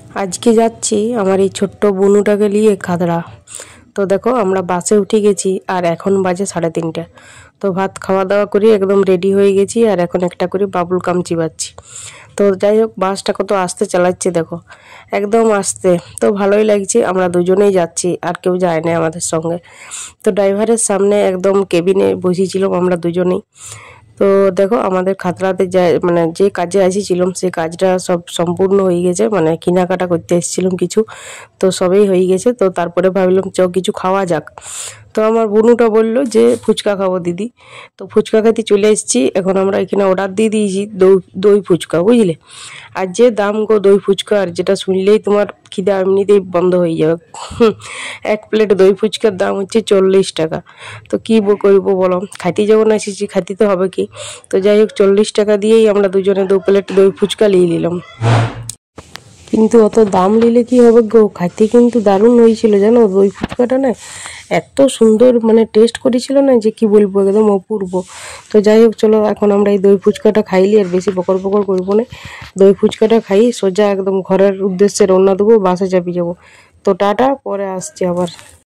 আজকে যাচ্ছি আমার এই ছোট্ট বুনুটাকে নিয়ে খাদড়া। তো দেখো আমরা বাসে উঠে গেছি আর এখন বাজে 3:30। তো ভাত খাওয়া দাওয়া করে একদম রেডি হয়ে গেছি আর এখন একটা করে বাবুল কাম চিবাচ্ছি। তো যাই হোক বাসটা কত আস্তে চালাচ্ছে দেখো, একদম আস্তে। তো ভালোই লাগছে, আমরা দুজনেই যাচ্ছি আর কেউ যায় না আমাদের সঙ্গে। তো ড্রাইভারের সামনে একদম কেবিনে বসেছিলাম আমরা দুজনেই। তো দেখো আমাদের খাতড়াতে মানে যে কাজে আসিছিলাম সেই কাজটা সব সম্পূর্ণ হয়ে গেছে, মানে কেনাকাটা করতে এসেছিলাম কিছু, তো সবই হয়ে গেছে। তো তারপরে ভাবলাম কিছু খাওয়া যাক। তো আমার বোনুটা বললো যে ফুচকা খাবো দিদি। তো ফুচকা খেতে চলে এসেছি। এখন আমরা এখানে অর্ডার দিয়ে দিয়েছি দই ফুচকা, বুঝলে। আর যে দাম গো দই ফুচকার, যেটা শুনলেই তোমার খিদা এমনিতেই বন্ধ হয়ে যাবে। এক প্লেট দই ফুচকার দাম হচ্ছে 40 টাকা। তো কী করবো বলো, খাইতে যখন এসেছি খাইতে তো হবে কি। তো যাই হোক 40 টাকা দিয়েই আমরা দুজনে 2 প্লেট দই ফুচকা নিয়ে নিলাম। কিন্তু অত দাম নিলে কি হবে গো, খাইতে কিন্তু দারুণ হয়েছিল জানো দই ফুচকাটা না। এত সুন্দর মানে টেস্ট করেছিল না যে কি বলবো, একদম অপূর্ব। তো যাই হোক চলো এখন আমরা এই দই ফুচকাটা খাইলি, আর বেশি বকর বকর করবো না। দই ফুচকাটা খাই সোজা একদম ঘরের উদ্দেশ্যে রওনা দেবো, বাসে চাপিয়ে যাবো। তো টাটা, পরে আসছি আবার।